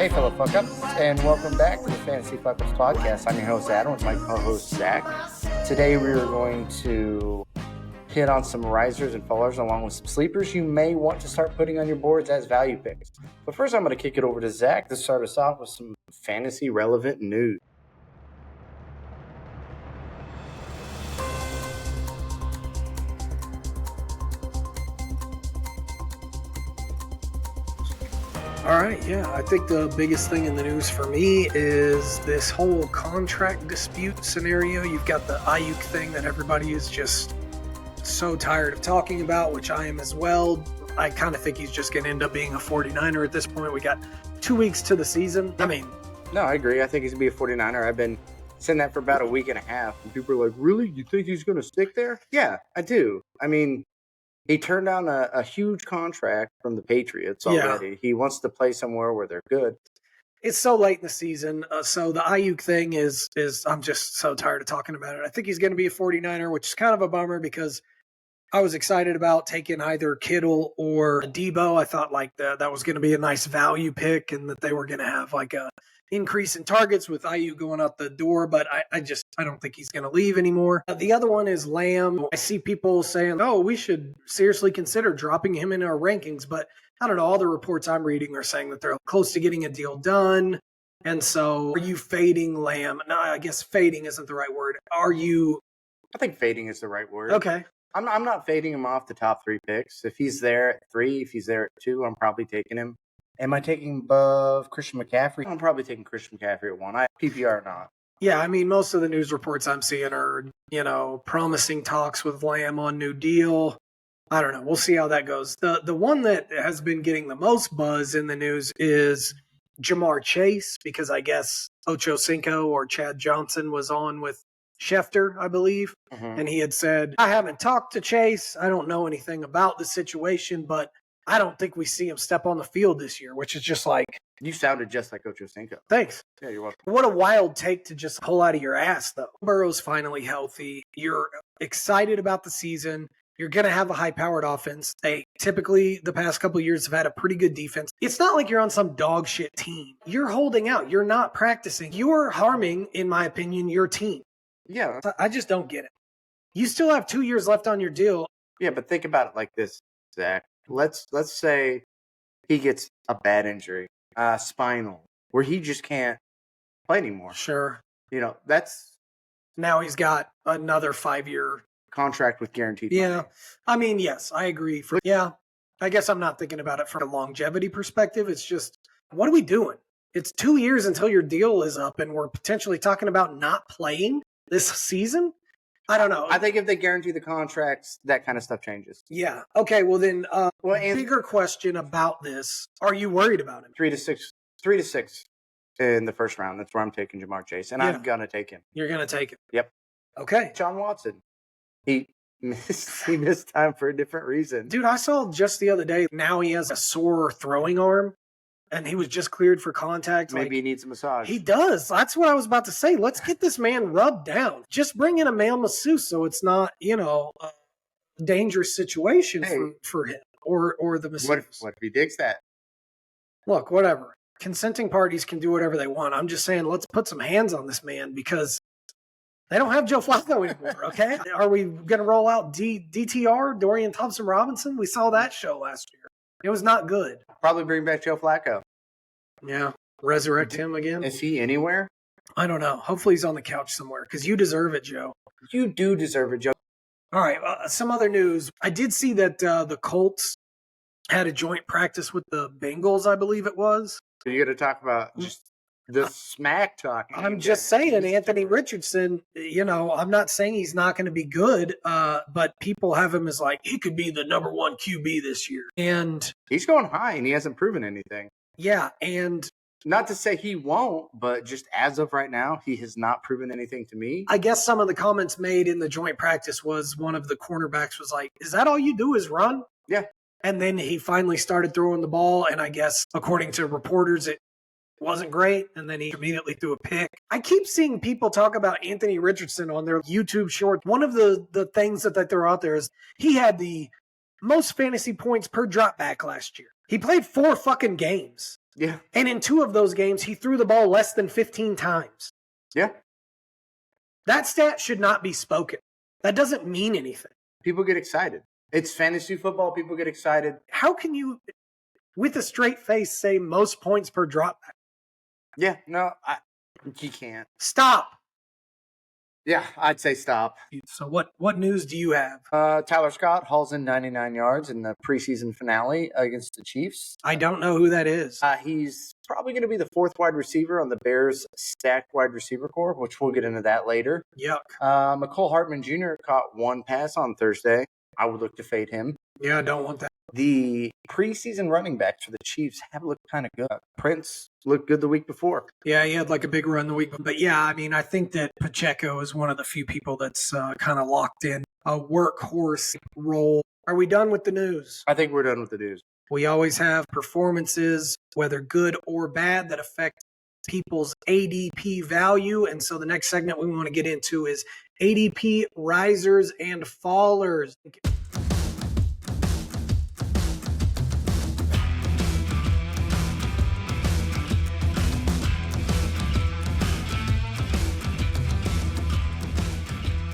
Hey, fellow fuck ups, and welcome back to the Fantasy Fuck Ups podcast. I'm your host, Adam, with my co-host, Zach. Today, we are going to hit on some risers and fallers, along with some sleepers you may want to start putting on your boards as value picks. But first, I'm going to kick it over to Zach to start us off with some fantasy relevant news. All right, yeah, I think the biggest thing in the news for me is this whole contract dispute scenario. You've got the Ayuk thing that everybody is just so tired of talking about, which I am as well. I kind of think he's just going to end up being a 49er at this point. We got 2 weeks to the season. No, I agree. I think he's going to be a 49er. I've been saying that for about a week and a half. And people are like, really? You think he's going to stick there? Yeah, I do. I mean, he turned down a huge contract from the Patriots already. Yeah. He wants to play somewhere where they're good. It's so late in the season. So the Ayuk thing is I'm just so tired of talking about it. I think he's going to be a 49er, which is kind of a bummer because I was excited about taking either Kittle or Debo. I thought like that was going to be a nice value pick and that they were going to have like a increase in targets with Ayuk going out the door, but I don't think he's going to leave anymore. The other one is Lamb. I see people saying, oh, we should seriously consider dropping him in our rankings, but I don't know. All the reports I'm reading are saying that they're close to getting a deal done. And so are you fading Lamb? No, I guess fading isn't the right word. Are you? I think fading is the right word. Okay. I'm not fading him off the top 3 picks. If he's there at 3, if he's there at 2, I'm probably taking him. Am I taking above Christian McCaffrey? I'm probably taking Christian McCaffrey at 1. PPR not. Yeah, I mean, most of the news reports I'm seeing are, promising talks with Lamb on new deal. I don't know. We'll see how that goes. The one that has been getting the most buzz in the news is Jamar Chase, because I guess Ocho Cinco or Chad Johnson was on with Schefter, I believe. Mm-hmm. And he had said, I haven't talked to Chase. I don't know anything about the situation, but I don't think we see him step on the field this year, which is just like... You sounded just like Ocho Cinco. Thanks. Yeah, you're welcome. What a wild take to just pull out of your ass, though. Burrow's finally healthy. You're excited about the season. You're going to have a high-powered offense. They typically, the past couple of years, have had a pretty good defense. It's not like you're on some dog shit team. You're holding out. You're not practicing. You're harming, in my opinion, your team. Yeah. I just don't get it. You still have 2 years left on your deal. Yeah, but think about it like this, Zach. Let's say he gets a bad injury, spinal, where he just can't play anymore. Sure. That's... Now he's got another 5-year... contract with guaranteed money. Yeah. I mean, yes, I agree. I guess I'm not thinking about it from a longevity perspective. It's just, what are we doing? It's 2 years until your deal is up, and we're potentially talking about not playing this season? I don't know. I think if they guarantee the contracts, that kind of stuff changes. Yeah. Okay, well then, bigger question about this. Are you worried about him? 3 to 6 in the first round. That's where I'm taking Jamar Chase, and I'm going to take him. You're going to take him? Yep. Okay. John Watson. He missed time for a different reason. Dude, I saw just the other day, now he has a sore throwing arm, and he was just cleared for contact. Maybe he needs a massage. He does. That's what I was about to say. Let's get this man rubbed down. Just bring in a male masseuse so it's not, a dangerous situation for him or the masseuse. What if he digs that? Look, whatever. Consenting parties can do whatever they want. I'm just saying let's put some hands on this man because they don't have Joe Flacco anymore, okay? Are we going to roll out DTR, Dorian Thompson-Robinson? We saw that show last year. It was not good. Probably bring back Joe Flacco. Yeah. Resurrect him again. Is he anywhere? I don't know. Hopefully he's on the couch somewhere because you deserve it, Joe. You do deserve it, Joe. All right. Some other news. I did see that the Colts had a joint practice with the Bengals, I believe it was. So you got to talk about just the smack talk. I'm just saying, Anthony Richardson, I'm not saying he's not going to be good, but people have him as like, he could be the number 1 QB this year. And he's going high and he hasn't proven anything. Yeah. And not to say he won't, but just as of right now, he has not proven anything to me. I guess some of the comments made in the joint practice was one of the cornerbacks was like, is that all you do is run? Yeah. And then he finally started throwing the ball. And I guess, according to reporters, it wasn't great. And then he immediately threw a pick. I keep seeing people talk about Anthony Richardson on their YouTube shorts. One of the things that they throw out there is he had the most fantasy points per drop back last year. He played 4 fucking games. Yeah. And in 2 of those games, he threw the ball less than 15 times. Yeah. That stat should not be spoken. That doesn't mean anything. People get excited. It's fantasy football. People get excited. How can you, with a straight face, say most points per dropback? Yeah. No, you can't. Stop. Yeah, I'd say stop. So what news do you have? Tyler Scott hauls in 99 yards in the preseason finale against the Chiefs. I don't know who that is. He's probably going to be the 4th wide receiver on the Bears' stacked wide receiver core, which we'll get into that later. Yuck. McCole Hartman Jr. caught 1 pass on Thursday. I would look to fade him. Yeah, I don't want that. The preseason running backs for the Chiefs have looked kind of good. Prince looked good the week before. Yeah, he had like a big run the week. But yeah, I mean, I think that Pacheco is one of the few people that's kind of locked in a workhorse role. Are we done with the news? I think we're done with the news. We always have performances, whether good or bad, that affect people's ADP value. And so the next segment we want to get into is ADP risers and fallers.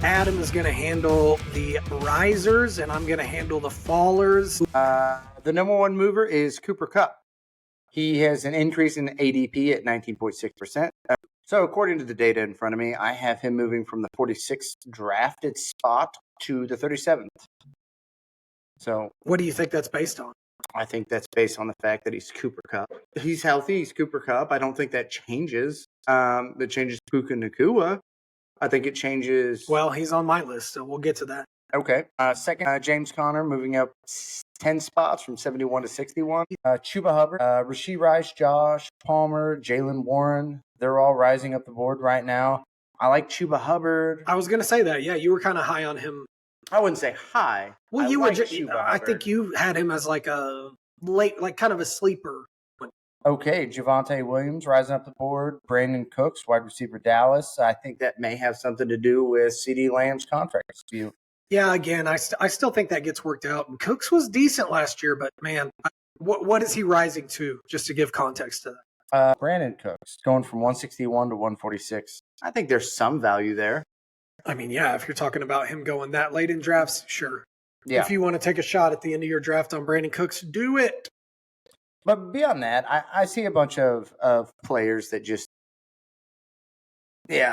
Adam is going to handle the risers, and I'm going to handle the fallers. The number 1 mover is Cooper Kupp. He has an increase in ADP at 19.6%. So according to the data in front of me, I have him moving from the 46th drafted spot to the 37th. So what do you think that's based on? I think that's based on the fact that he's Cooper Kupp. He's healthy. He's Cooper Kupp. I don't think that changes. That changes Puka Nacua. I think it changes. Well, he's on my list, so we'll get to that. Okay. Second, James Conner moving up 10 spots from 71 to 61. Chuba Hubbard, Rashee Rice, Josh Palmer, Jalen Warren. They're all rising up the board right now. I like Chuba Hubbard. I was going to say that. Yeah, you were kind of high on him. I wouldn't say high. Well, you like were just, I think you had him as like a late, like kind of a sleeper. Okay, Javonte Williams rising up the board. Brandon Cooks, wide receiver, Dallas. I think that may have something to do with CeeDee Lamb's contract dispute. Yeah, again, I still think that gets worked out. And Cooks was decent last year, but man, what is he rising to? Just to give context to that. Brandon Cooks going from 161 to 146. I think there's some value there. I mean, yeah, if you're talking about him going that late in drafts, sure. Yeah. If you want to take a shot at the end of your draft on Brandon Cooks, do it. But beyond that, I see a bunch of players that just,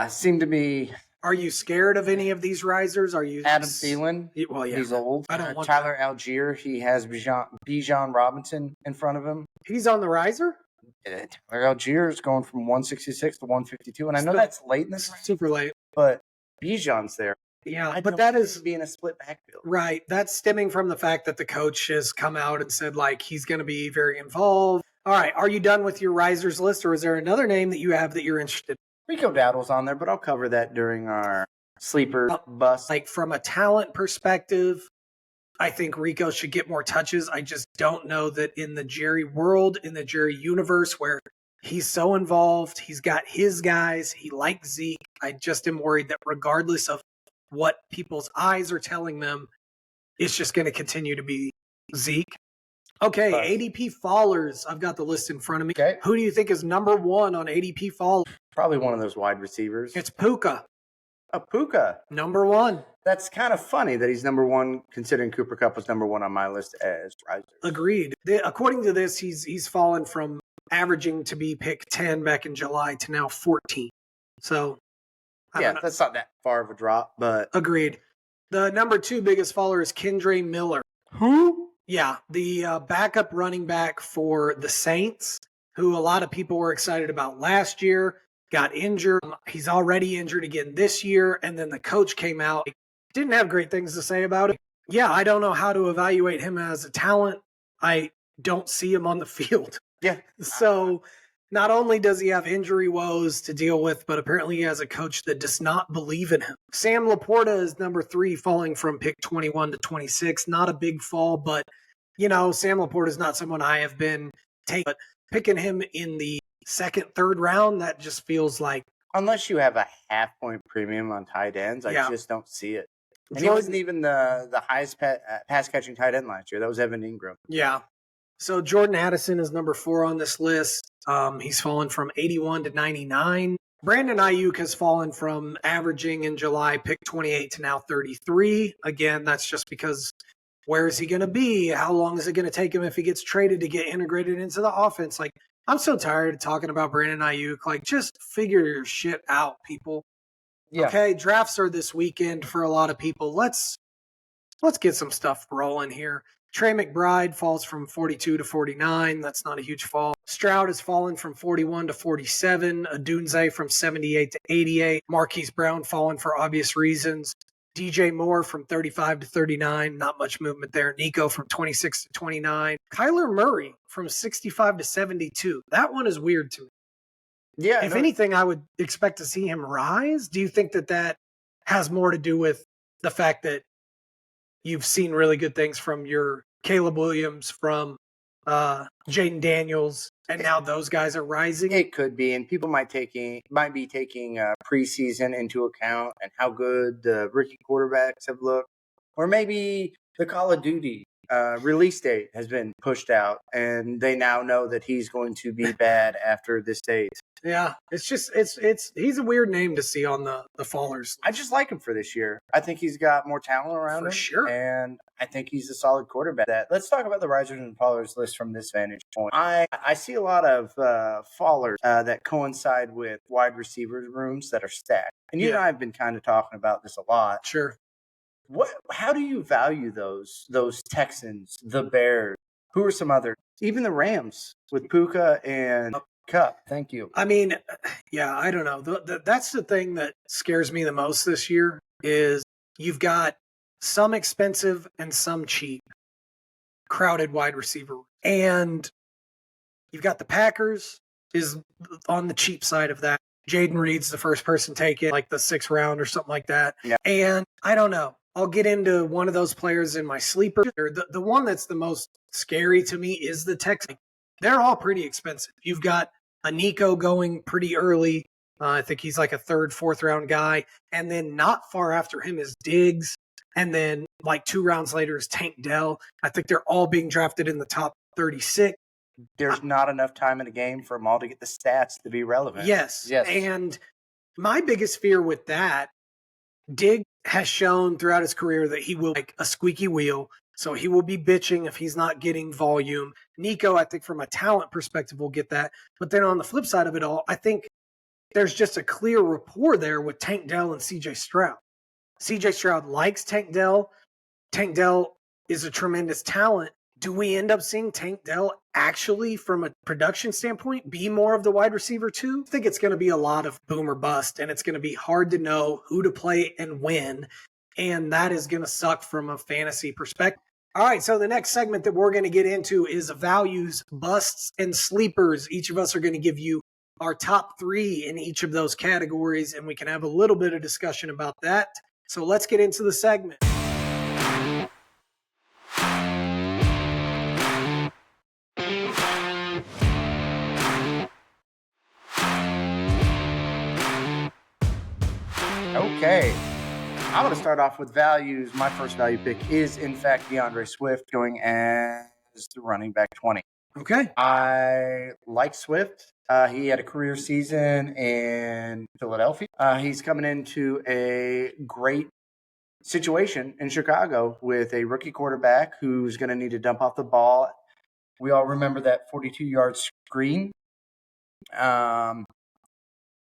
seem to be. Are you scared of any of these risers? Are you Adam Thielen? Well, yeah. He's old. I don't want Tyler Algier. He has Bijan Robinson in front of him. He's on the riser? Tyler Algier is going from 166 to 152. And I know that's late in this. Super late. But Bijan's there. Yeah, but that is being a split backfield. Right. That's stemming from the fact that the coach has come out and said, like, he's going to be very involved. All right. Are you done with your risers list, or is there another name that you have that you're interested in? Rico Dowdle's on there, but I'll cover that during our sleeper bust. Like, from a talent perspective, I think Rico should get more touches. I just don't know that in the Jerry world, in the Jerry universe, where he's so involved, he's got his guys, he likes Zeke. I just am worried that regardless of what people's eyes are telling them, it's just going to continue to be Zeke. Okay, ADP fallers. I've got the list in front of me. Okay. Who do you think is number 1 on ADP fallers? Probably one of those wide receivers. It's Puka. Puka. Number 1. That's kind of funny that he's number 1, considering Cooper Kupp was number 1 on my list as riser. Agreed. According to this, he's fallen from averaging to be pick 10 back in July to now 14. So, yeah, that's not that far of a drop, but agreed. The number 2 biggest faller is Kendre Miller. Who? Yeah, the backup running back for the Saints, who a lot of people were excited about last year, got injured. He's already injured again this year, and then the coach came out, didn't have great things to say about it. Yeah, I don't know how to evaluate him as a talent. I don't see him on the field. Yeah. So not only does he have injury woes to deal with, but apparently he has a coach that does not believe in him. Sam Laporta is number 3, falling from pick 21 to 26. Not a big fall, but, you know, Sam Laporta is not someone I have been taking. But picking him in the 2nd, 3rd round, that just feels like. Unless you have a half-point premium on tight ends, I just don't see it. And he wasn't even the highest pass-catching tight end last year. That was Evan Ingram. Yeah. So Jordan Addison is number 4 on this list. He's fallen from 81 to 99. Brandon Ayuk has fallen from averaging in July pick 28 to now 33. Again, that's just because where is he going to be? How long is it going to take him if he gets traded to get integrated into the offense? Like, I'm so tired of talking about Brandon Ayuk. Like, just figure your shit out, people. Yeah. Okay, drafts are this weekend for a lot of people. Let's get some stuff rolling here. Trey McBride falls from 42 to 49. That's not a huge fall. Stroud has fallen from 41 to 47. Adunze from 78 to 88. Marquise Brown fallen for obvious reasons. DJ Moore from 35 to 39. Not much movement there. Nico from 26 to 29. Kyler Murray from 65 to 72. That one is weird to me. Yeah. If anything, I would expect to see him rise. Do you think that has more to do with the fact that you've seen really good things from your Caleb Williams, from Jaden Daniels, and now those guys are rising? It could be, and people might be taking preseason into account and how good the rookie quarterbacks have looked, or maybe the Call of Duty release date has been pushed out, and they now know that he's going to be bad after this date. Yeah, it's just he's a weird name to see on the fallers. I just like him for this year. I think he's got more talent around him. Sure. And I think he's a solid quarterback. Let's talk about the risers and fallers list from this vantage point. I see a lot of fallers that coincide with wide receiver rooms that are stacked. And you and I have been kind of talking about this a lot. Sure. How do you value those Texans, the Bears? Who are some others? Even the Rams with Puka and Cup. Thank you. I mean, yeah, I don't know. That's the thing that scares me the most this year is you've got some expensive and some cheap, crowded wide receiver. And you've got the Packers is on the cheap side of that. Jaden Reed's the first person taken, like the 6th round or something like that. Yeah. And I don't know. I'll get into one of those players in my sleeper. The one that's the most scary to me is the Texans. They're all pretty expensive. You've got a Nico going pretty early. I think he's like a 3rd, 4th round guy. And then not far after him is Diggs. And then like 2 rounds later is Tank Dell. I think they're all being drafted in the top 36. There's not enough time in the game for them all to get the stats to be relevant. Yes. And my biggest fear with that, Diggs has shown throughout his career that he will like a squeaky wheel. So he will be bitching if he's not getting volume. Nico, I think from a talent perspective, will get that. But then on the flip side of it all, I think there's just a clear rapport there with Tank Dell and CJ Stroud. CJ Stroud likes Tank Dell. Tank Dell is a tremendous talent. Do we end up seeing Tank Dell actually, from a production standpoint, be more of the wide receiver too? I think it's going to be a lot of boom or bust, and it's going to be hard to know who to play and when. And that is going to suck from a fantasy perspective. All right, so the next segment that we're going to get into is values, busts, and sleepers. Each of us are going to give you our top 3 in each of those categories, and we can have a little bit of discussion about that. So let's get into the segment. Okay. I'm going to start off with values. My first value pick is, in fact, DeAndre Swift going as the running back 20. Okay. I like Swift. He had a career season in Philadelphia. He's coming into a great situation in Chicago with a rookie quarterback who's going to need to dump off the ball. We all remember that 42-yard screen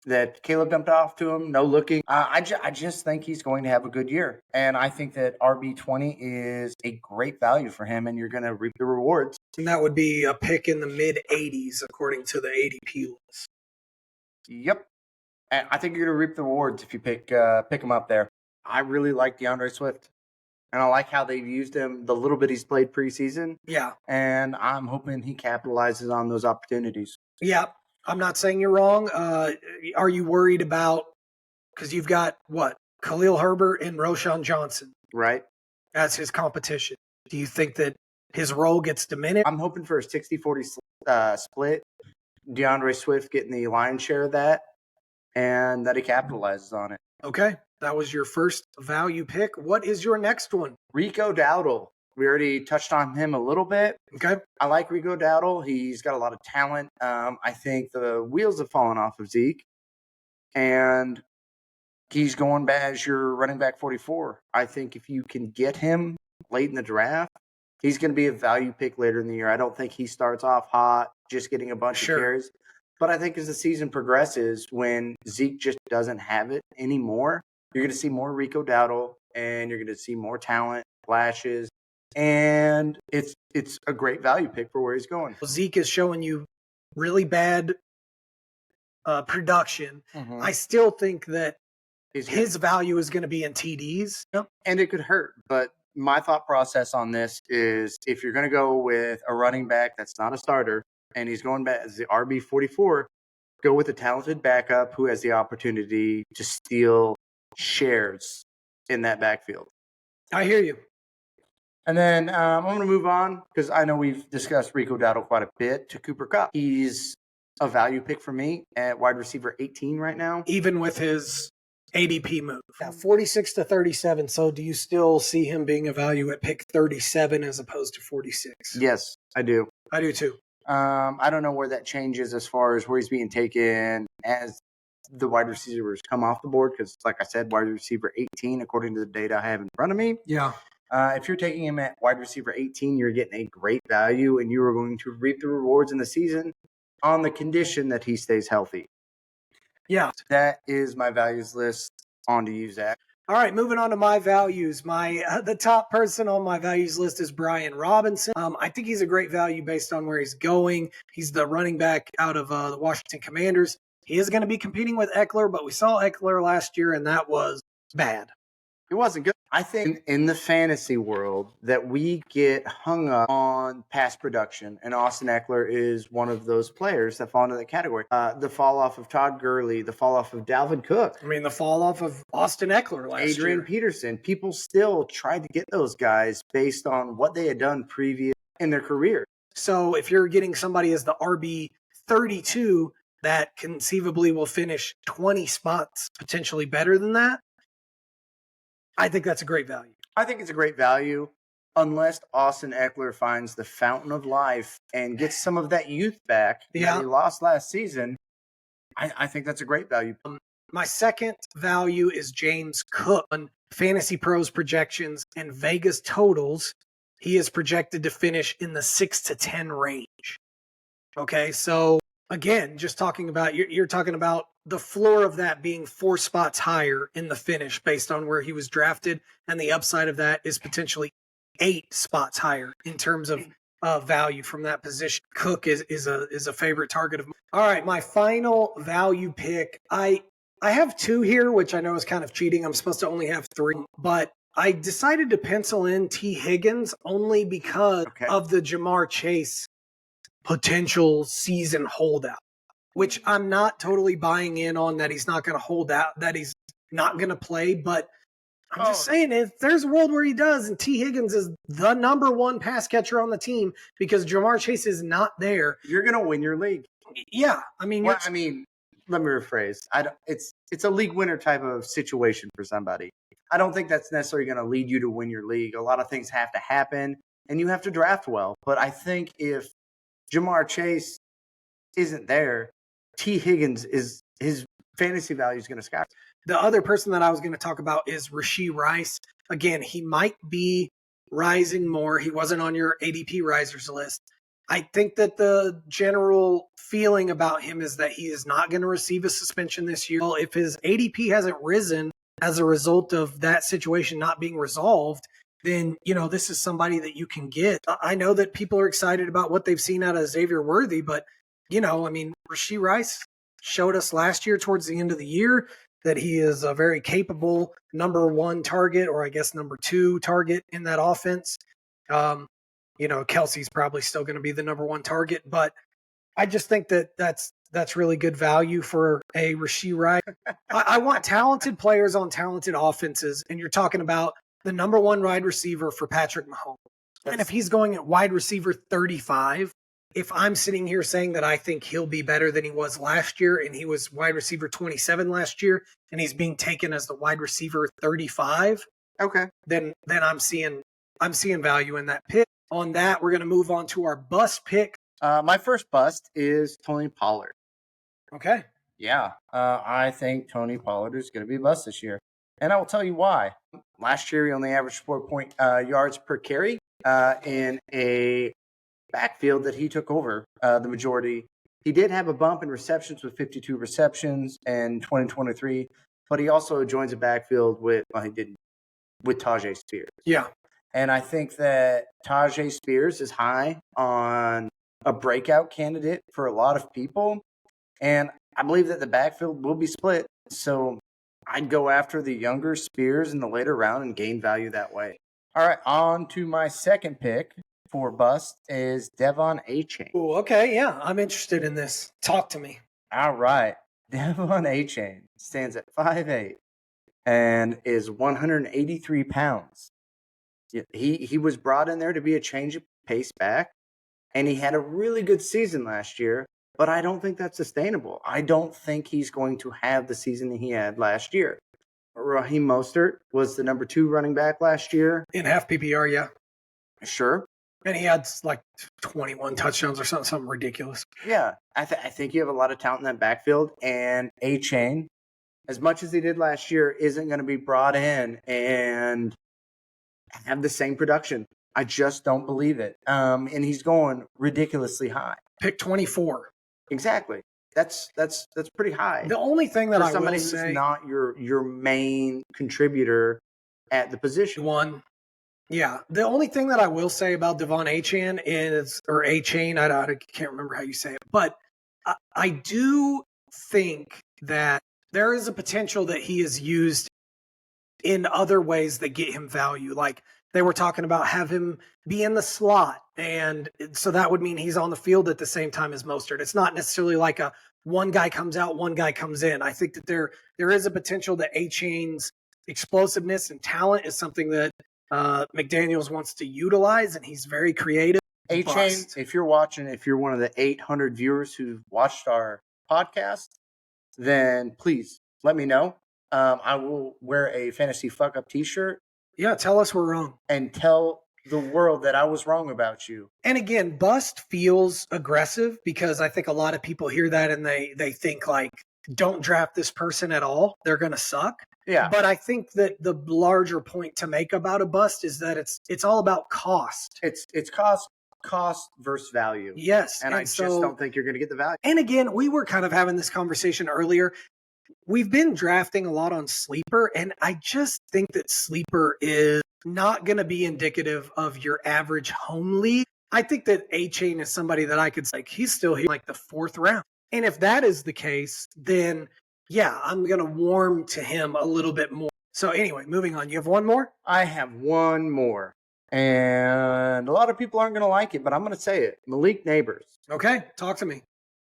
that Caleb dumped off to him, no looking. I just think he's going to have a good year. And I think that RB20 is a great value for him, and you're going to reap the rewards. And that would be a pick in the mid-80s, according to the ADP list. Yep. And I think you're going to reap the rewards if you pick him up there. I really like DeAndre Swift. And I like how they've used him the little bit he's played preseason. Yeah. And I'm hoping he capitalizes on those opportunities. Yeah. I'm not saying you're wrong. Are you worried about, because you've got, Khalil Herbert and Roshan Johnson. Right. As his competition. Do you think that his role gets diminished? I'm hoping for a 60-40 split. DeAndre Swift getting the lion's share of that, and that he capitalizes on it. Okay. That was your first value pick. What is your next one? Rico Dowdle We already touched on him a little bit. Okay. I like Rico Dowdle. He's got a lot of talent. I think the wheels have fallen off of Zeke, and he's going back as your running back 44. I think if you can get him late in the draft, he's going to be a value pick later in the year. I don't think he starts off hot, just getting a bunch of carries. But I think as the season progresses, when Zeke just doesn't have it anymore, you're going to see more Rico Dowdle, and you're going to see more talent, flashes, and it's a great value pick for where he's going. Zeke is showing you really bad production. I still think that his value is going to be in TDs. And it could hurt, but my thought process on this is if you're going to go with a running back that's not a starter and he's going back as the RB44, go with a talented backup who has the opportunity to steal shares in that backfield. I hear you. And then I'm going to move on because I know we've discussed Rico Dowdle quite a bit to Cooper Kupp. He's a value pick for me at wide receiver 18 right now. Even with his ADP move. Yeah, 46 to 37. So do you still see him being a value at pick 37 as opposed to 46? Yes, I do. I do too. I don't know where that changes as far as where he's being taken as the wide receivers come off the board because, like I said, wide receiver 18, according to the data I have in front of me. Yeah. If you're taking him at wide receiver 18, you're getting a great value, and you are going to reap the rewards in the season on the condition that he stays healthy. Yeah. That is my values list. On to you, Zach. All right, moving on to my values. The top person on my values list is Brian Robinson. I think he's a great value based on where he's going. He's the running back out of the Washington Commanders. He is going to be competing with Eckler, but we saw Eckler last year, and that was bad. It wasn't good. I think in the fantasy world that we get hung up on past production, and Austin Eckler is one of those players that fall into that category. The fall off of Todd Gurley, the fall off of Dalvin Cook. I mean, the fall off of Austin Eckler last year. Adrian Peterson. People still tried to get those guys based on what they had done previous in their career. So if you're getting somebody as the RB 32 that conceivably will finish 20 spots potentially better than that, I think that's a great value. I think it's a great value unless Austin Eckler finds the fountain of life and gets some of that youth back that he lost last season. I think that's a great value. My second value is James Cook. On Fantasy Pros projections and Vegas totals, he is projected to finish in the 6 to 10 range. Okay, so again, just talking about, you're talking about the floor of that being 4 spots higher in the finish based on where he was drafted, and the upside of that is potentially 8 spots higher in terms of value from that position. Cook is a favorite target of mine. All right, my final value pick. I have 2 here, which I know is kind of cheating. I'm supposed to only have 3, but I decided to pencil in T. Higgins only because of the Jamar Chase potential season holdout, which I'm not totally buying in on that he's not going to hold out, that he's not going to play. But I'm just saying, if there's a world where he does, and T. Higgins is the number 1 pass catcher on the team because Jamar Chase is not there, you're going to win your league. Yeah, I mean, let me rephrase. It's a league winner type of situation for somebody. I don't think that's necessarily going to lead you to win your league. A lot of things have to happen, and you have to draft well. But I think if Jamar Chase isn't there, T. Higgins is his fantasy value is going to skyrocket. The other person that I was going to talk about is Rashee Rice. Again, he might be rising more. He wasn't on your ADP risers list. I think that the general feeling about him is that he is not going to receive a suspension this year. Well, if his ADP hasn't risen as a result of that situation not being resolved, then, this is somebody that you can get. I know that people are excited about what they've seen out of Xavier Worthy, but, Rashee Rice showed us last year towards the end of the year that he is a very capable number 1 target, or I guess number 2 target in that offense. Kelsey's probably still going to be the number 1 target, but I just think that that's really good value for a Rashee Rice. I want talented players on talented offenses, and you're talking about the number 1 wide receiver for Patrick Mahomes. And if he's going at wide receiver 35, if I'm sitting here saying that I think he'll be better than he was last year, and he was wide receiver 27 last year, and he's being taken as the wide receiver 35, then I'm seeing I'm seeing value in that pick. On that, we're going to move on to our bust pick. My first bust is Tony Pollard. Okay. Yeah, I think Tony Pollard is going to be a bust this year. And I will tell you why. Last year, he only averaged 4 yards per carry in a backfield that he took over the majority. He did have a bump in receptions with 52 receptions in 2023, but he also joins a backfield with Tajay Spears. Yeah. And I think that Tajay Spears is high on a breakout candidate for a lot of people. And I believe that the backfield will be split. So I'd go after the younger Spears in the later round and gain value that way. All right, on to my second pick for bust is Devon Achane. Oh, okay. Yeah, I'm interested in this. Talk to me. All right. Devon Achane stands at 5'8" and is 183 pounds. He was brought in there to be a change of pace back, and he had a really good season last year, but I don't think that's sustainable. I don't think he's going to have the season that he had last year. Raheem Mostert was the number 2 running back last year. In half PPR, yeah. Sure. And he had like 21 touchdowns or something ridiculous. Yeah, I think you have a lot of talent in that backfield, and Achane, as much as he did last year, isn't going to be brought in and have the same production. I just don't believe it. And he's going ridiculously high. Pick 24. Exactly. That's pretty high. The only thing that for I somebody will who's say, not your main contributor at the position. One. Yeah. The only thing that I will say about Devon Achane is, or Achane, I can't remember how you say it, but I do think that there is a potential that he is used in other ways that get him value. Like they were talking about have him be in the slot. And so that would mean he's on the field at the same time as Mostert. It's not necessarily like a one guy comes out, one guy comes in. I think that there is a potential that Achane's explosiveness and talent is something that McDaniels wants to utilize, and he's very creative. Achane, if you're watching, if you're one of the 800 viewers who've watched our podcast, then please let me know. I will wear a fantasy fuck up t-shirt. Yeah, tell us we're wrong. And tell the world that I was wrong about you. And again, bust feels aggressive because I think a lot of people hear that and they think like, don't draft this person at all. They're going to suck. Yeah. But I think that the larger point to make about a bust is that it's all about cost. It's cost versus value. Yes. And I just don't think you're going to get the value. And again, we were kind of having this conversation earlier. We've been drafting a lot on Sleeper, and I just think that Sleeper is not going to be indicative of your average home league. I think that Achane is somebody that I could say, like, he's still here like the 4th round. And if that is the case, then yeah, I'm going to warm to him a little bit more. So anyway, moving on. You have one more? I have one more. And a lot of people aren't going to like it, but I'm going to say it. Malik Neighbors. Okay, talk to me.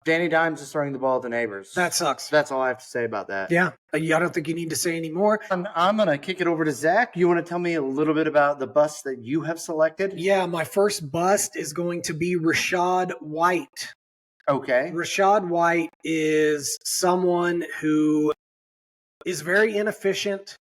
Danny Dimes is throwing the ball to Neighbors. That sucks. That's all I have to say about that. Yeah, I don't think you need to say any more. I'm going to kick it over to Zach. You want to tell me a little bit about the bust that you have selected? Yeah, my first bust is going to be Rachaad White. Okay. Rachaad White is someone who is very inefficient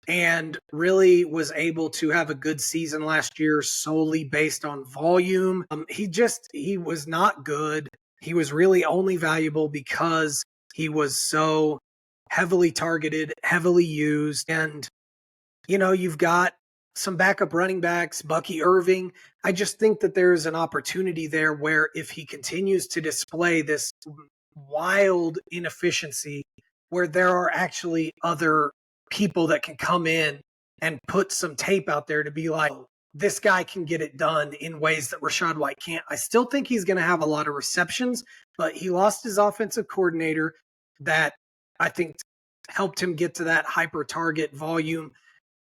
and really was able to have a good season last year solely based on volume. He was not good. He was really only valuable because he was so heavily targeted, heavily used. And, you've got some backup running backs, Bucky Irving. I just think that there's an opportunity there where if he continues to display this wild inefficiency, where there are actually other people that can come in and put some tape out there to be like, this guy can get it done in ways that Rachaad White can't. I still think he's going to have a lot of receptions, but he lost his offensive coordinator that I think helped him get to that hyper target volume.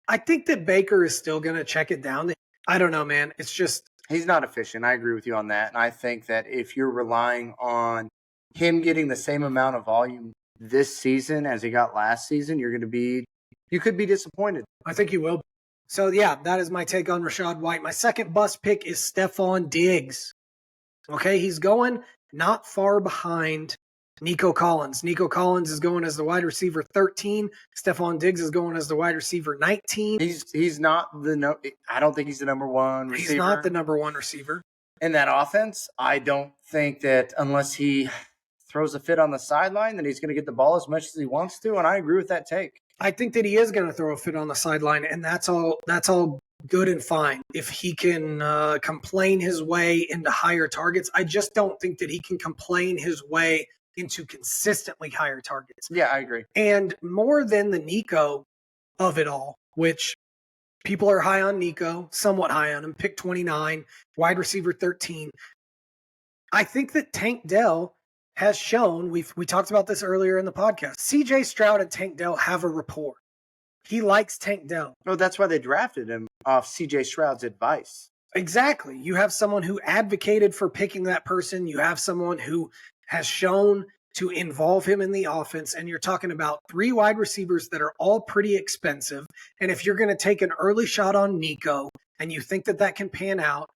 I think that Baker is still going to check it down. I don't know, man. It's just, he's not efficient. I agree with you on that. And I think that if you're relying on him getting the same amount of volume this season as he got last season, you could be disappointed. I think you will. So, yeah, that is my take on Rachaad White. My second bust pick is Stephon Diggs. Okay, he's going not far behind Nico Collins. Nico Collins is going as the wide receiver 13. Stephon Diggs is going as the wide receiver 19. He's not I don't think he's the number one receiver. He's not the number one receiver in that offense. I don't think that unless he throws a fit on the sideline, that he's going to get the ball as much as he wants to. And I agree with that take. I think that he is going to throw a fit on the sideline, and that's all good and fine. If he can complain his way into higher targets, I just don't think that he can complain his way into consistently higher targets. Yeah, I agree. And more than the Nico of it all, which people are high on Nico, somewhat high on him, pick 29, wide receiver 13. I think that Tank Dell has shown, we talked about this earlier in the podcast, CJ Stroud and Tank Dell have a rapport. He likes Tank Dell. Oh, that's why they drafted him off CJ Stroud's advice. Exactly. You have someone who advocated for picking that person. You have someone who has shown to involve him in the offense. And you're talking about 3 wide receivers that are all pretty expensive. And if you're going to take an early shot on Nico and you think that that can pan out,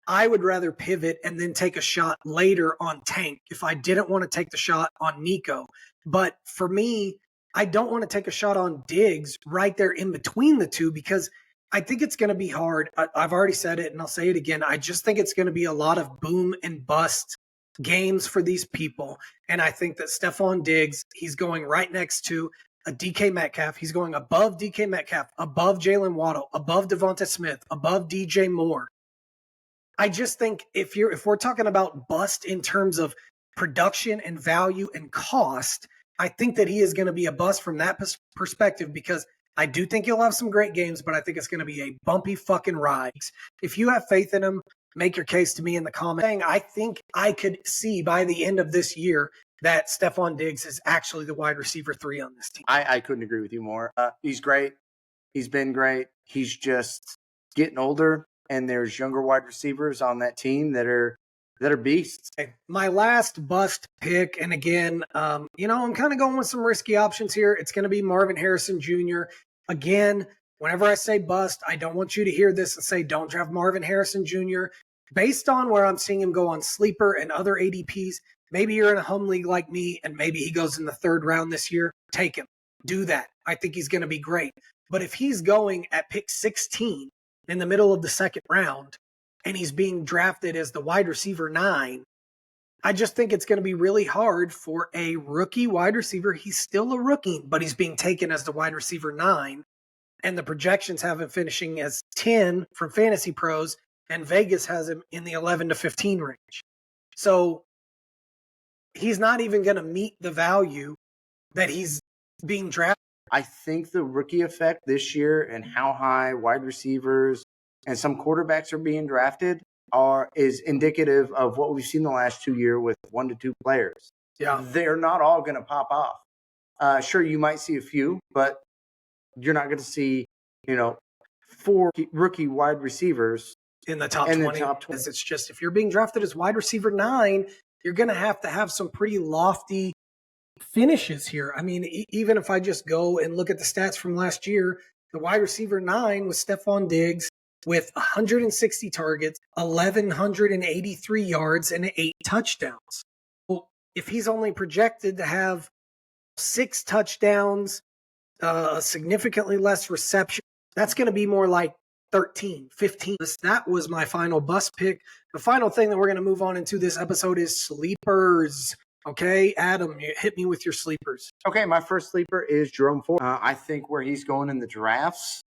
I would rather pivot and then take a shot later on Tank if I didn't want to take the shot on Nico. But for me, I don't want to take a shot on Diggs right there in between the two because I think it's going to be hard. I've already said it and I'll say it again. I just think it's going to be a lot of boom and bust games for these people. And I think that Stephon Diggs, he's going right next to a DK Metcalf. He's going above DK Metcalf, above Jalen Waddle, above Devonta Smith, above DJ Moore. I just think if we're talking about bust in terms of production and value and cost, I think that he is going to be a bust from that perspective because I do think he'll have some great games, but I think it's going to be a bumpy fucking ride. If you have faith in him, make your case to me in the comments. I think I could see by the end of this year that Stephon Diggs is actually the wide receiver 3 on this team. I couldn't agree with you more. He's great. He's been great. He's just getting older. And there's younger wide receivers on that team that are beasts. My last bust pick, and again, I'm kind of going with some risky options here. It's going to be Marvin Harrison Jr. Again, whenever I say bust, I don't want you to hear this and say don't draft Marvin Harrison Jr. Based on where I'm seeing him go on Sleeper and other ADPs, maybe you're in a home league like me, and maybe he goes in the 3rd round this year. Take him. Do that. I think he's going to be great. But if he's going at pick 16, in the middle of the 2nd round, and he's being drafted as the wide receiver 9, I just think it's going to be really hard for a rookie wide receiver. He's still a rookie, but he's being taken as the wide receiver 9, and the projections have him finishing as 10 from Fantasy Pros, and Vegas has him in the 11 to 15 range. So he's not even going to meet the value that he's being drafted. I think the rookie effect this year and how high wide receivers and some quarterbacks are being drafted is indicative of what we've seen the last 2 years with 1 to 2 players. Yeah. They're not all going to pop off. Sure, you might see a few, but you're not going to see, 4 rookie wide receivers in the top 20. It's just if you're being drafted as wide receiver 9, you're going to have some pretty lofty finishes here. I mean, even if I just go and look at the stats from last year, the wide receiver 9 was Stephon Diggs with 160 targets, 1,183 yards, and 8 touchdowns. Well, if he's only projected to have 6 touchdowns, significantly less reception, that's going to be more like 13, 15. That was my final bust pick. The final thing that we're going to move on into this episode is sleepers. Okay, Adam, hit me with your sleepers. Okay, my first sleeper is Jerome Ford. I think where he's going in the drafts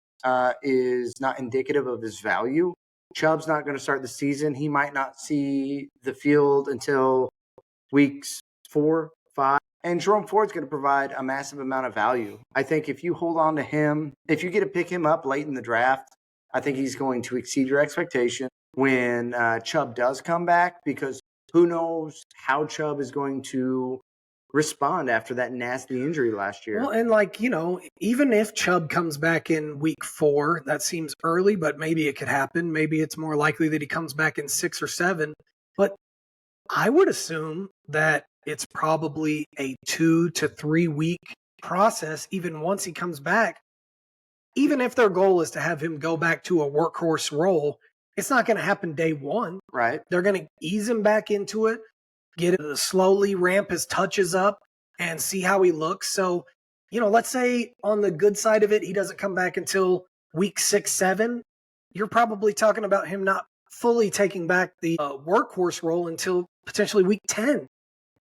is not indicative of his value. Chubb's not going to start the season. He might not see the field until weeks 4, 5. And Jerome Ford's going to provide a massive amount of value. I think if you hold on to him, if you get to pick him up late in the draft, I think he's going to exceed your expectation when Chubb does come back, because who knows how Chubb is going to respond after that nasty injury last year. Well, and even if Chubb comes back in week 4, that seems early, but maybe it could happen. Maybe it's more likely that he comes back in 6 or 7. But I would assume that it's probably a 2 to 3 week process, even once he comes back. Even if their goal is to have him go back to a workhorse role, it's not going to happen day 1. Right. They're going to ease him back into it, slowly ramp his touches up and see how he looks. So, let's say on the good side of it, he doesn't come back until week 6, 7. You're probably talking about him not fully taking back the workhorse role until potentially week 10.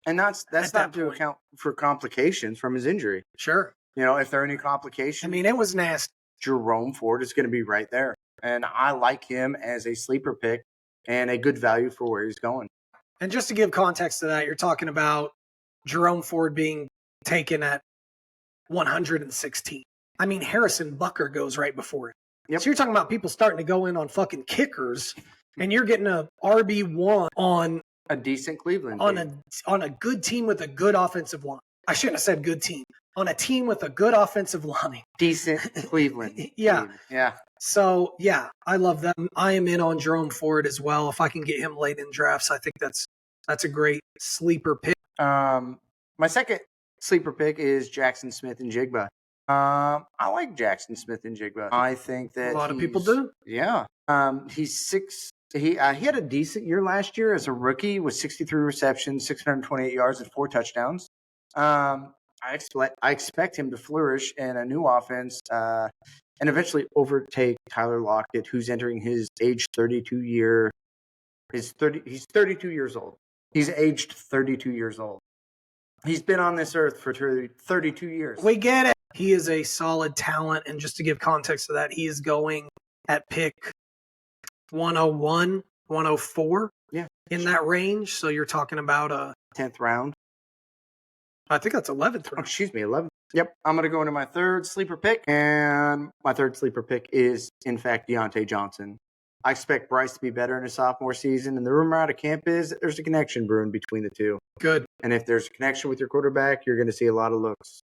And that's not to account for complications from his injury. Sure. If there are any complications. I mean, it was nasty. Jerome Ford is going to be right there. And I like him as a sleeper pick and a good value for where he's going. And just to give context to that, you're talking about Jerome Ford being taken at 116. I mean, Harrison Butker goes right before it. Yep. So you're talking about people starting to go in on fucking kickers, and you're getting a RB1 on a decent Cleveland team. On a good team with a good offensive line. I shouldn't have said good team. On a team with a good offensive line. Decent Cleveland. Yeah. Team. Yeah. So, yeah, I love that. I am in on Jerome Ford as well. If I can get him late in drafts, I think that's a great sleeper pick. My second sleeper pick is Jackson Smith and Jigba. I like Jackson Smith and Jigba. I think that a lot of people do. Yeah. He's 6. He had a decent year last year as a rookie with 63 receptions, 628 yards, and 4 touchdowns. I expect him to flourish in a new offense and eventually overtake Tyler Lockett, who's entering his age 32 year. He's 32 years old. He's aged 32 years old. He's been on this earth for 32 years. We get it. He is a solid talent, and just to give context to that, he is going at pick 101, 104. Yeah, in that range. So you're talking about a 10th round. I think that's 11th round. Oh, excuse me, 11th. Yep, I'm going to go into my third sleeper pick, and my third sleeper pick is, in fact, Deontay Johnson. I expect Bryce to be better in his sophomore season, and the rumor out of camp is that there's a connection brewing between the two. Good. And if there's a connection with your quarterback, you're going to see a lot of looks.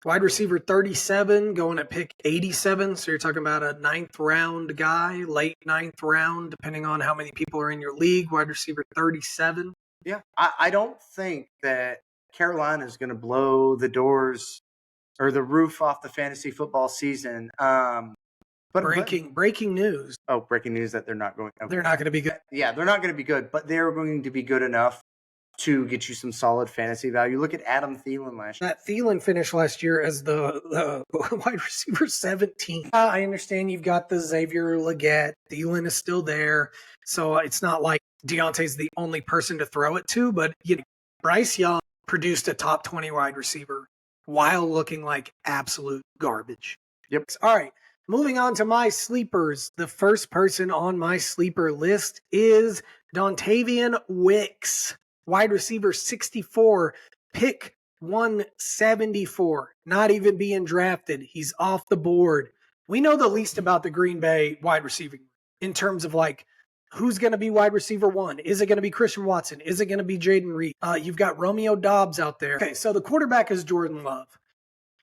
Wide receiver 37, going at pick 87. So you're talking about a 9th round guy, late 9th round, depending on how many people are in your league. Wide receiver 37. Yeah, I don't think that Carolina is going to blow the doors or the roof off the fantasy football season. Breaking news. Oh, breaking news that they're not going. Okay. They're not going to be good. Yeah, they're not going to be good, but they're going to be good enough to get you some solid fantasy value. Look at Adam Thielen last year. That Thielen finished last year as the wide receiver 17. I understand you've got the Xavier Legette. Thielen is still there. So it's not like Deontay's the only person to throw it to, but Bryce Young produced a top 20 wide receiver while looking like absolute garbage. Yep. All right. Moving on to my sleepers. The first person on my sleeper list is Dontavian Wicks, wide receiver 64, pick 174, not even being drafted. He's off the board. We know the least about the Green Bay wide receiving in terms of like who's going to be wide receiver 1. Is it going to be Christian Watson? Is it going to be Jaden Reed? You've got Romeo Doubs out there. Okay, so the quarterback is Jordan Love.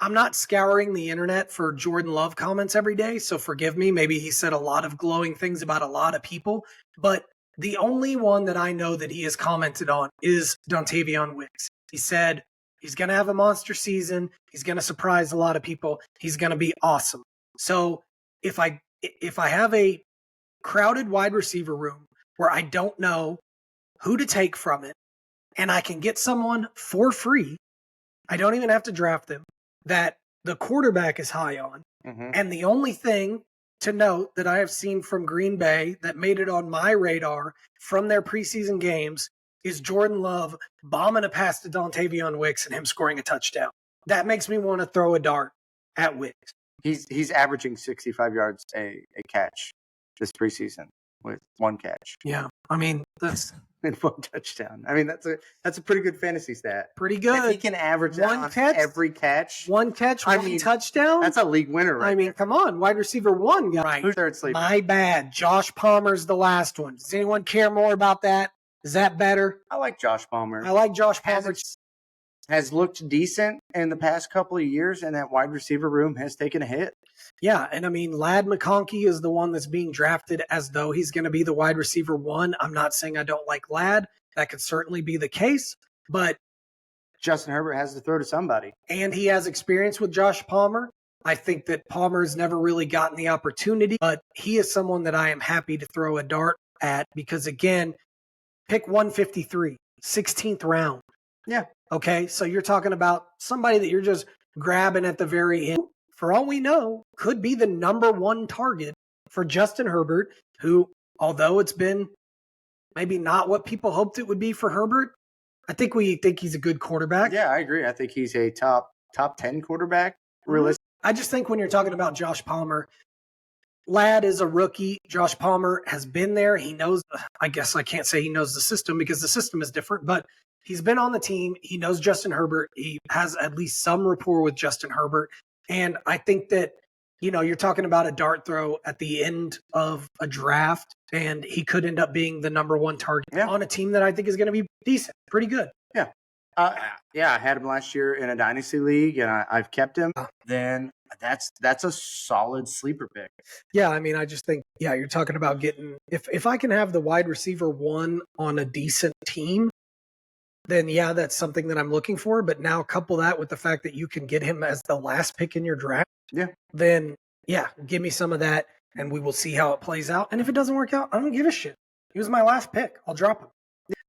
I'm not scouring the internet for Jordan Love comments every day, so forgive me. Maybe he said a lot of glowing things about a lot of people, but the only one that I know that he has commented on is Dontavian Wicks. He said he's going to have a monster season. He's going to surprise a lot of people. He's going to be awesome. So if I have a crowded wide receiver room where I don't know who to take from it, and I can get someone for free, I don't even have to draft them, that the quarterback is high on. Mm-hmm. And the only thing to note that I have seen from Green Bay that made it on my radar from their preseason games is Jordan Love bombing a pass to Dontavian Wicks and him scoring a touchdown. That makes me want to throw a dart at Wicks. He's averaging 65 yards a catch this preseason with 1 catch. Yeah, I mean that's and 1 touchdown. I mean that's a pretty good fantasy stat. Pretty good. If he can average that on every catch, 1 catch, 1 touchdown. That's a league winner, right? I mean, come on, wide receiver 1 guy. Right. Who's third sleeper? My bad. Josh Palmer's the last one. Does anyone care more about that? Is that better? I like Josh Palmer. I like Josh Palmer. Has looked decent in the past couple of years, and that wide receiver room has taken a hit. Yeah, and I mean, Ladd McConkey is the one that's being drafted as though he's going to be the wide receiver 1. I'm not saying I don't like Ladd. That could certainly be the case, but Justin Herbert has to throw to somebody. And he has experience with Josh Palmer. I think that Palmer's never really gotten the opportunity, but he is someone that I am happy to throw a dart at because, again, pick 153. 16th round. Yeah. Okay. So you're talking about somebody that you're just grabbing at the very end. For all we know, could be the number one target for Justin Herbert, who, although it's been maybe not what people hoped it would be for Herbert, I think we think he's a good quarterback. Yeah, I agree. I think he's a top 10 quarterback. Realistic. I just think when you're talking about Josh Palmer, Ladd is a rookie. Josh Palmer has been there. He knows, I guess I can't say he knows the system because the system is different, but he's been on the team. He knows Justin Herbert. He has at least some rapport with Justin Herbert. And I think that, you're talking about a dart throw at the end of a draft, and he could end up being the number one target on a team that I think is going to be decent, pretty good. Yeah. I had him last year in a dynasty league, and I've kept him. Then that's a solid sleeper pick. Yeah, I mean, I just think, you're talking about getting if I can have the wide receiver one on a decent team, then that's something that I'm looking for. But now couple that with the fact that you can get him as the last pick in your draft. Yeah. Then give me some of that, and we will see how it plays out. And if it doesn't work out, I don't give a shit. He was my last pick. I'll drop him.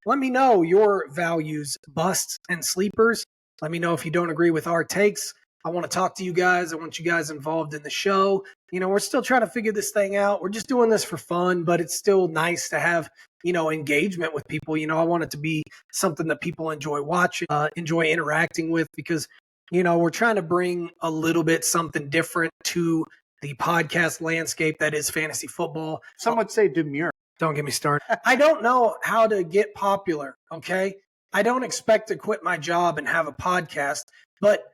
Let me know your values, busts, and sleepers. Let me know if you don't agree with our takes. I want to talk to you guys. I want you guys involved in the show. We're still trying to figure this thing out. We're just doing this for fun, but it's still nice to have, engagement with people. I want it to be something that people enjoy watching, enjoy interacting with, because, we're trying to bring a little bit something different to the podcast landscape that is fantasy football. Some would say demure. Don't get me started. I don't know how to get popular, okay? I don't expect to quit my job and have a podcast, but,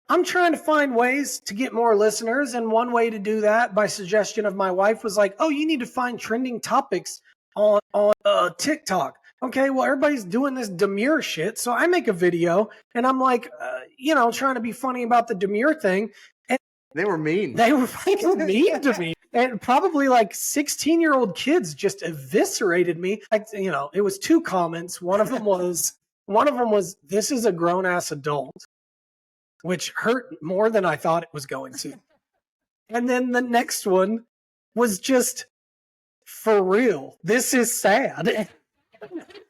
I'm trying to find ways to get more listeners, and one way to do that, by suggestion of my wife, was like, oh, you need to find trending topics on TikTok. Okay, well, everybody's doing this demure shit, so I make a video, and I'm like, trying to be funny about the demure thing. And they were mean. They were fucking mean to me. And probably like 16-year-old kids just eviscerated me. It was 2 comments. One of them was, this is a grown-ass adult, which hurt more than I thought it was going to. And then the next one was just, for real, this is sad.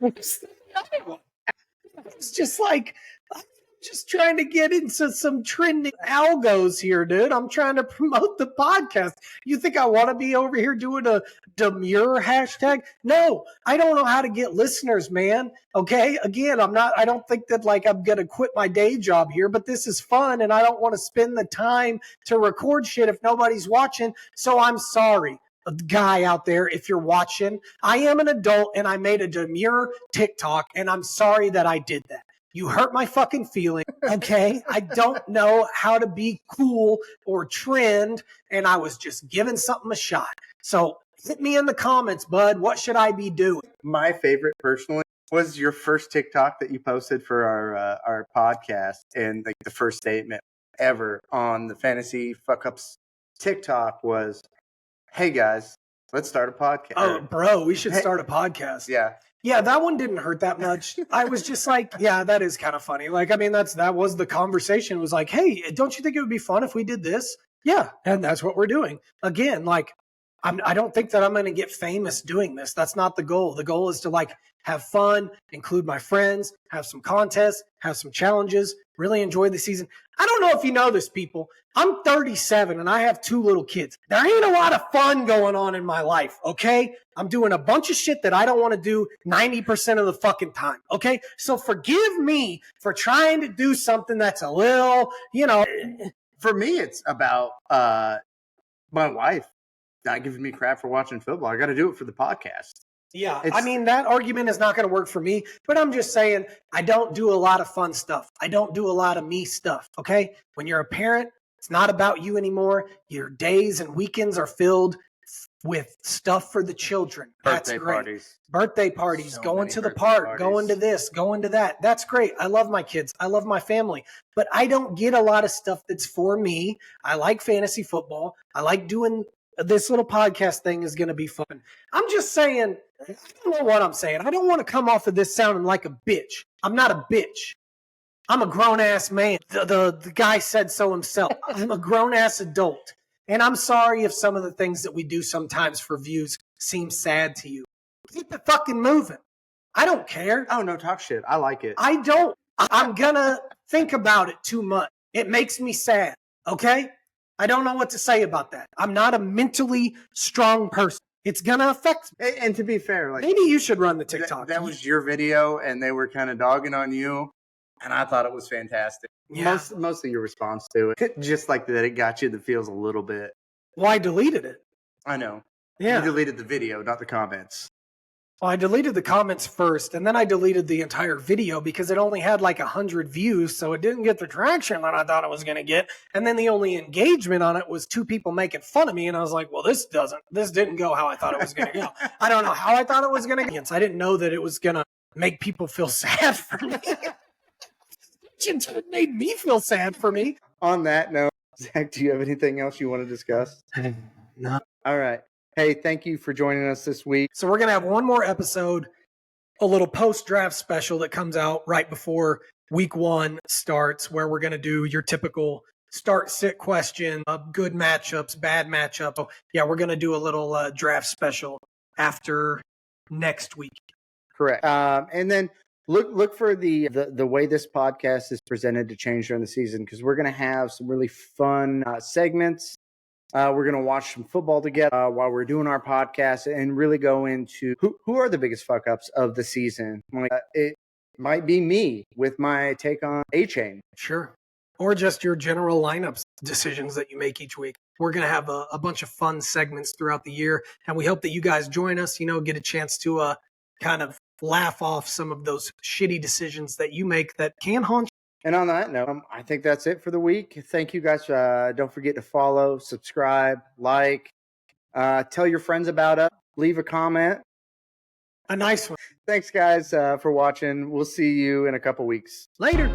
It's just like, I'm just trying to get into some trending algos here, dude. I'm trying to promote the podcast. You think I want to be over here doing a demure hashtag? No, I don't know how to get listeners, man. Okay. Again, I don't think that I'm going to quit my day job here, but this is fun, and I don't want to spend the time to record shit if nobody's watching. So I'm sorry, guy out there, if you're watching. I am an adult, and I made a demure TikTok, and I'm sorry that I did that. You hurt my fucking feeling, okay? I don't know how to be cool or trend, and I was just giving something a shot. So hit me in the comments, bud. What should I be doing? My favorite, personally, was your first TikTok that you posted for our podcast, and the first statement ever on the Fantasy Fuck Ups TikTok was, "Hey guys, let's start a podcast." Oh, bro, we should start a podcast. Yeah. Yeah, that one didn't hurt that much. I was just like, yeah, that is kind of funny. That was the conversation. It was like, hey, don't you think it would be fun if we did this? Yeah, and that's what we're doing. Again, I don't think that I'm going to get famous doing this. That's not the goal. The goal is to have fun, include my friends, have some contests, have some challenges, really enjoy the season. I don't know if you know this, people. I'm 37 and I have 2 little kids. There ain't a lot of fun going on in my life, okay? I'm doing a bunch of shit that I don't want to do 90% of the fucking time, okay? So forgive me for trying to do something that's a little, For me, it's about my wife not giving me crap for watching football. I got to do it for the podcast. Yeah, that argument is not going to work for me, but I'm just saying I don't do a lot of fun stuff. I don't do a lot of me stuff, okay? When you're a parent, it's not about you anymore. Your days and weekends are filled with stuff for the children. That's great. Birthday parties, going to the park, going to this, going to that. That's great. I love my kids. I love my family. But I don't get a lot of stuff that's for me. I like fantasy football. I like doing this little podcast thing is going to be fun. I'm just saying, I don't know what I'm saying. I don't want to come off of this sounding like a bitch. I'm not a bitch. I'm a grown-ass man. The guy said so himself. I'm a grown-ass adult. And I'm sorry if some of the things that we do sometimes for views seem sad to you. Keep it fucking moving. I don't care. Oh, no, talk shit. I like it. I don't. I'm gonna think about it too much. It makes me sad. Okay? I don't know what to say about that. I'm not a mentally strong person. It's gonna affect me. And to be fair, like Maybe you should run the TikTok. that was your video, and they were kind of dogging on you, and I thought it was fantastic. Yeah. Most of your response to it, just like that, it got you the feels a little bit. Well, I deleted it. I know. Yeah. You deleted the video, not the comments. Well, I deleted the comments first, and then I deleted the entire video because it only had like 100 views, so it didn't get the traction that I thought it was going to get. And then the only engagement on it was 2 people making fun of me, and I was like, well, this didn't go how I thought it was going to go. I don't know how I thought it was going to go. I didn't know that it was going to make people feel sad for me. It made me feel sad for me. On that note, Zach, do you have anything else you want to discuss? No. All right. Hey, thank you for joining us this week. So we're going to have one more episode, a little post-draft special that comes out right before week 1 starts, where we're going to do your typical start-sit question, good matchups, bad matchup. Oh, yeah, we're going to do a little draft special after next week. Correct. And then look for the way this podcast is presented to change during the season, because we're going to have some really fun segments. We're going to watch some football together while we're doing our podcast and really go into who are the biggest fuck ups of the season. Like, it might be me with my take on A-Chain. Sure. Or just your general lineups decisions that you make each week. We're going to have a bunch of fun segments throughout the year, and we hope that you guys join us, get a chance to kind of laugh off some of those shitty decisions that you make that can haunt you. And on that note, I think that's it for the week. Thank you guys. Don't forget to follow, subscribe, like, tell your friends about us, leave a comment. A nice one. Thanks, guys, for watching. We'll see you in a couple weeks. Later.